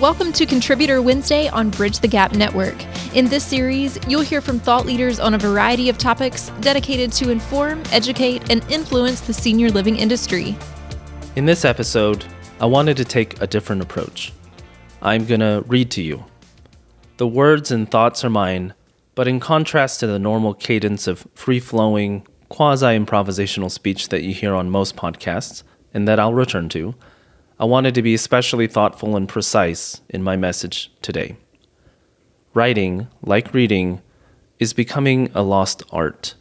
Welcome to Contributor Wednesday on Bridge the Gap Network. In this series, you'll hear from thought leaders on a variety of topics dedicated to inform, educate, and influence the senior living industry. In this episode, I wanted to take a different approach. I'm going to read to you. The words and thoughts are mine, but in contrast to the normal cadence of free-flowing, quasi-improvisational speech that you hear on most podcasts, and that I'll return to, I wanted to be especially thoughtful and precise in my message today. Writing, like reading, is becoming a lost art.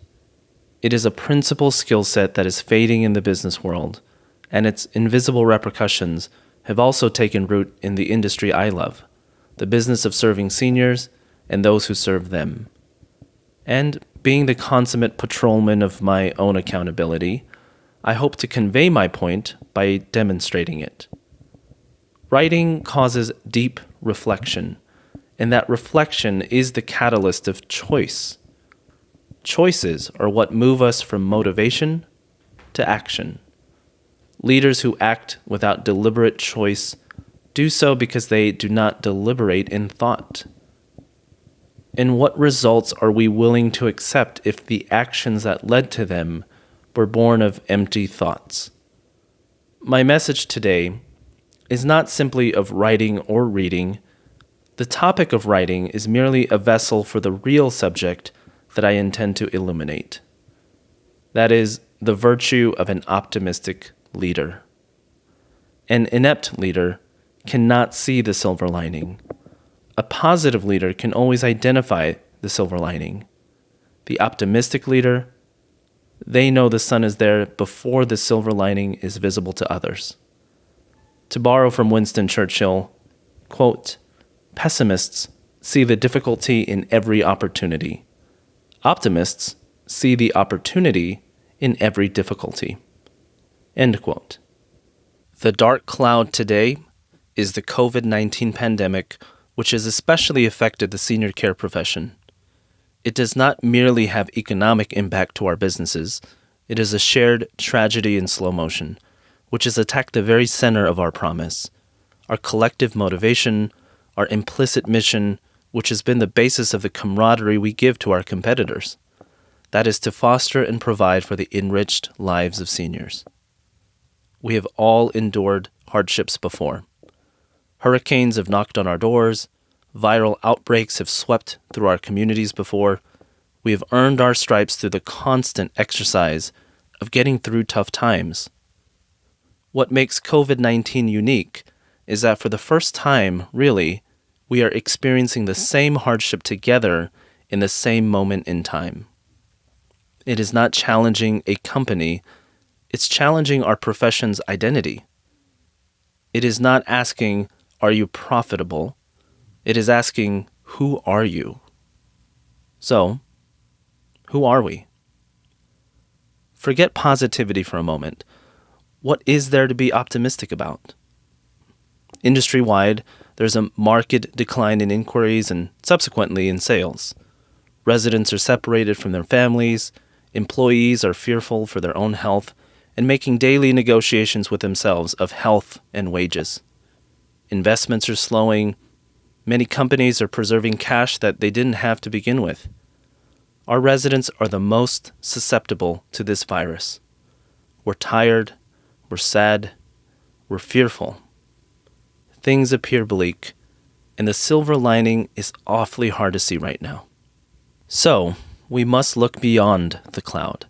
It is a principal skill set that is fading in the business world, and its invisible repercussions have also taken root in the industry I love, the business of serving seniors and those who serve them. And being the consummate patrolman of my own accountability, I hope to convey my point by demonstrating it. Writing causes deep reflection, and that reflection is the catalyst of choice. Choices are what move us from motivation to action. Leaders who act without deliberate choice do so because they do not deliberate in thought. And what results are we willing to accept if the actions that led to them were born of empty thoughts? My message today is not simply of writing or reading. The topic of writing is merely a vessel for the real subject that I intend to illuminate. That is, the virtue of an optimistic leader. An inept leader cannot see the silver lining. A positive leader can always identify the silver lining. The optimistic leader, they know the sun is there before the silver lining is visible to others. To borrow from Winston Churchill, quote, "Pessimists see the difficulty in every opportunity. Optimists see the opportunity in every difficulty." End quote. The dark cloud today is the COVID-19 pandemic, which has especially affected the senior care profession. It does not merely have economic impact to our businesses. It is a shared tragedy in slow motion, which has attacked the very center of our promise, our collective motivation, our implicit mission, which has been the basis of the camaraderie we give to our competitors. That is to foster and provide for the enriched lives of seniors. We have all endured hardships before. Hurricanes have knocked on our doors. Viral outbreaks have swept through our communities before. We have earned our stripes through the constant exercise of getting through tough times. What makes COVID-19 unique is that for the first time, really, we are experiencing the same hardship together in the same moment in time. It is not challenging a company, it's challenging our profession's identity. It is not asking, "Are you profitable?" It is asking, "Who are you?" So, who are we? Forget positivity for a moment. What is there to be optimistic about? Industry-wide, there's a marked decline in inquiries and subsequently in sales. Residents are separated from their families, employees are fearful for their own health, and making daily negotiations with themselves of health and wages. Investments are slowing. Many companies are preserving cash that they didn't have to begin with. Our residents are the most susceptible to this virus. We're tired, we're sad, we're fearful. Things appear bleak, and the silver lining is awfully hard to see right now. So, we must look beyond the cloud,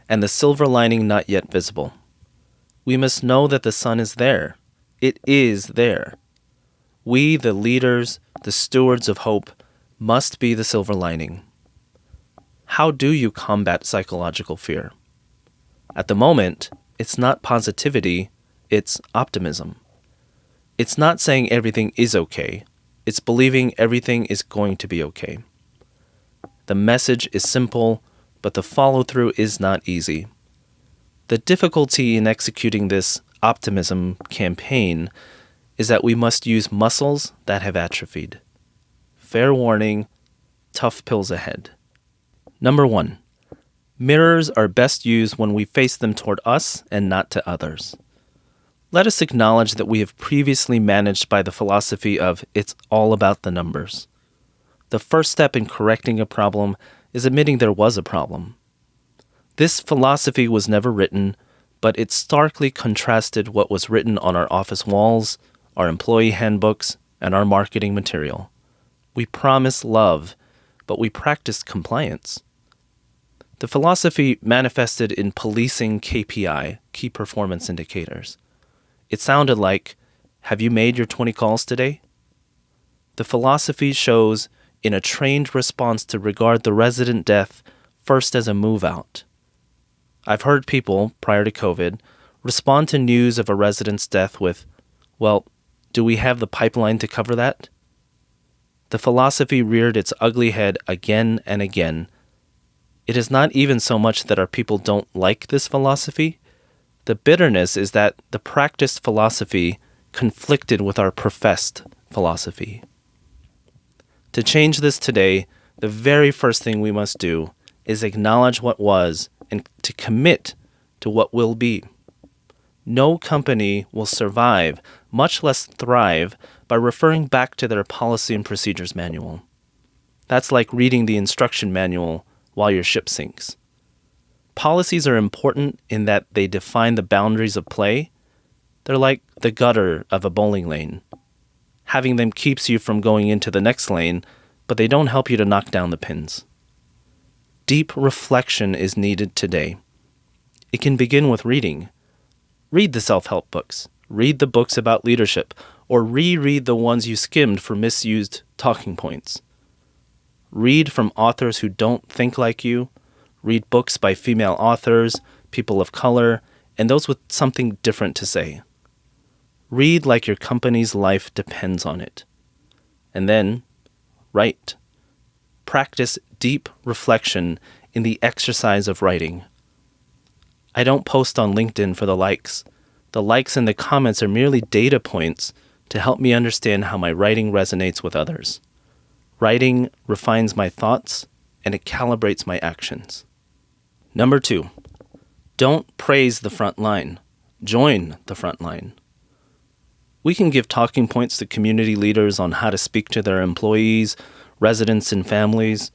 and the silver lining not yet visible. We must know that the sun is there. It is there. We, the leaders, the stewards of hope, must be the silver lining. How do you combat psychological fear? At the moment, it's not positivity, it's optimism. It's not saying everything is okay, it's believing everything is going to be okay. The message is simple, but the follow-through is not easy. The difficulty in executing this optimism campaign is that we must use muscles that have atrophied. Fair warning, tough pills ahead. Number 1, mirrors are best used when we face them toward us and not to others. let us acknowledge that we have previously managed by the philosophy of it's all about the numbers. The first step in correcting a problem is admitting there was a problem. This philosophy was never written, but it starkly contrasted what was written on our office walls, our employee handbooks, and our marketing material. We promise love, but we practiced compliance. The philosophy manifested in policing KPI, key performance indicators. It sounded like, have you made your 20 calls today? The philosophy shows in a trained response to regard the resident death first as a move out. I've heard people, prior to COVID, respond to news of a resident's death with, well, do we have the pipeline to cover that? The philosophy reared its ugly head again and again. It is not even so much that our people don't like this philosophy. The bitterness is that the practiced philosophy conflicted with our professed philosophy. To change this today, the very first thing we must do is acknowledge what was and to commit to what will be. No company will survive, much less thrive, by referring back to their policy and procedures manual. That's like reading the instruction manual while your ship sinks. Policies are important in that they define the boundaries of play. They're like the gutter of a bowling lane. Having them keeps you from going into the next lane, but they don't help you to knock down the pins. Deep reflection is needed today. It can begin with reading. Read the self-help books. Read the books about leadership, or reread the ones you skimmed for misused talking points. Read from authors who don't think like you. Read books by female authors, people of color, and those with something different to say. Read like your company's life depends on it. And then, write. Practice deep reflection in the exercise of writing. I don't post on LinkedIn for the likes. The likes and the comments are merely data points to help me understand how my writing resonates with others. Writing refines my thoughts and it calibrates my actions. Number 2, don't praise the front line. Join the front line. We can give talking points to community leaders on how to speak to their employees, residents, and families,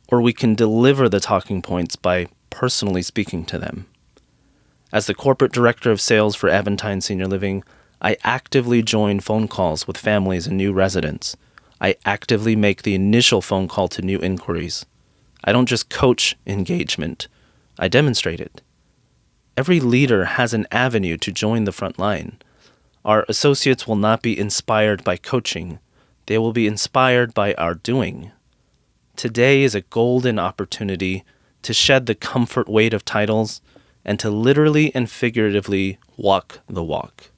or we can deliver the talking points by personally speaking to them. As the corporate director of sales for Aventine Senior Living, I actively join phone calls with families and new residents. I actively make the initial phone call to new inquiries. I don't just coach engagement, I demonstrate it. Every leader has an avenue to join the front line. Our associates will not be inspired by coaching. They will be inspired by our doing. Today is a golden opportunity to shed the comfort weight of titles and to literally and figuratively walk the walk.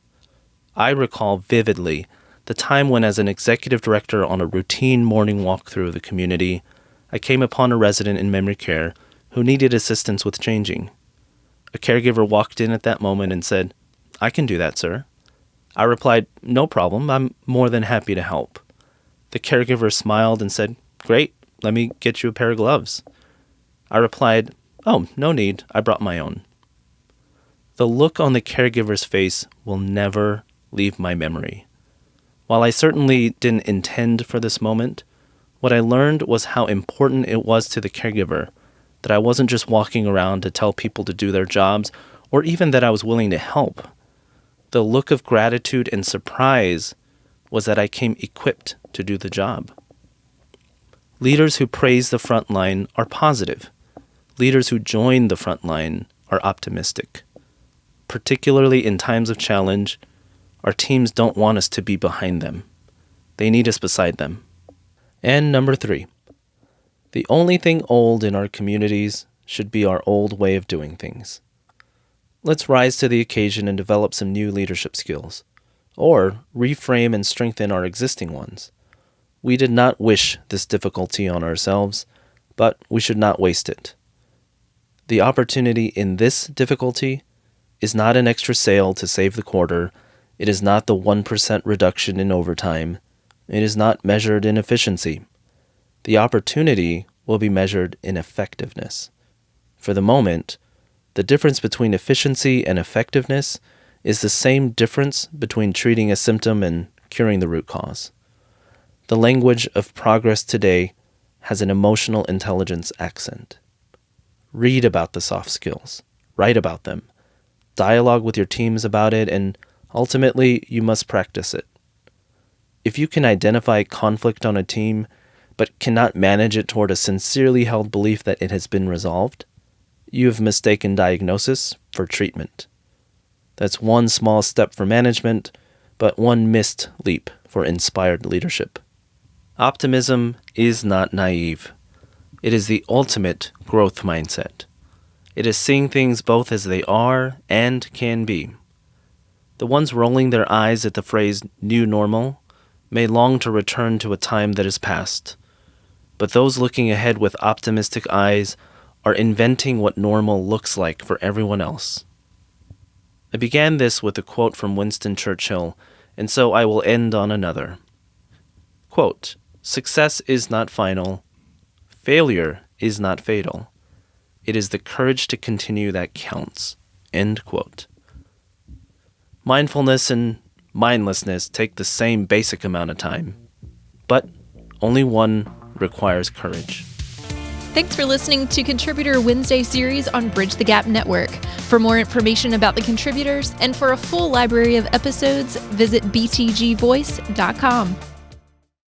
I recall vividly the time when, as an executive director on a routine morning walk through the community, I came upon a resident in memory care who needed assistance with changing. A caregiver walked in at that moment and said, "I can do that, sir." I replied, "No problem, I'm more than happy to help." The caregiver smiled and said, "Great, let me get you a pair of gloves." I replied, "Oh, no need, I brought my own." The look on the caregiver's face will never leave my memory. While I certainly didn't intend for this moment, what I learned was how important it was to the caregiver that I wasn't just walking around to tell people to do their jobs, or even that I was willing to help. The look of gratitude and surprise was that I came equipped to do the job. Leaders who praise the front line are positive. Leaders who join the front line are optimistic. Particularly in times of challenge, our teams don't want us to be behind them. They need us beside them. And number 3, the only thing old in our communities should be our old way of doing things. Let's rise to the occasion and develop some new leadership skills, or reframe and strengthen our existing ones. We did not wish this difficulty on ourselves, but we should not waste it. The opportunity in this difficulty is not an extra sale to save the quarter. It is not the 1% reduction in overtime. It is not measured in efficiency. The opportunity will be measured in effectiveness. For the moment, the difference between efficiency and effectiveness is the same difference between treating a symptom and curing the root cause. The language of progress today has an emotional intelligence accent. Read about the soft skills, write about them, dialogue with your teams about it, and ultimately, you must practice it. If you can identify conflict on a team, but cannot manage it toward a sincerely held belief that it has been resolved, you have mistaken diagnosis for treatment. That's one small step for management, but one missed leap for inspired leadership. Optimism is not naive. It is the ultimate growth mindset. It is seeing things both as they are and can be. The ones rolling their eyes at the phrase new normal may long to return to a time that is past, but those looking ahead with optimistic eyes are inventing what normal looks like for everyone else. I began this with a quote from Winston Churchill, and so I will end on another. Quote, "Success is not final. Failure is not fatal. It is the courage to continue that counts." End quote. Mindfulness and mindlessness take the same basic amount of time, but only one requires courage. Thanks for listening to Contributor Wednesday series on Bridge the Gap Network. For more information about the contributors and for a full library of episodes, visit btgvoice.com.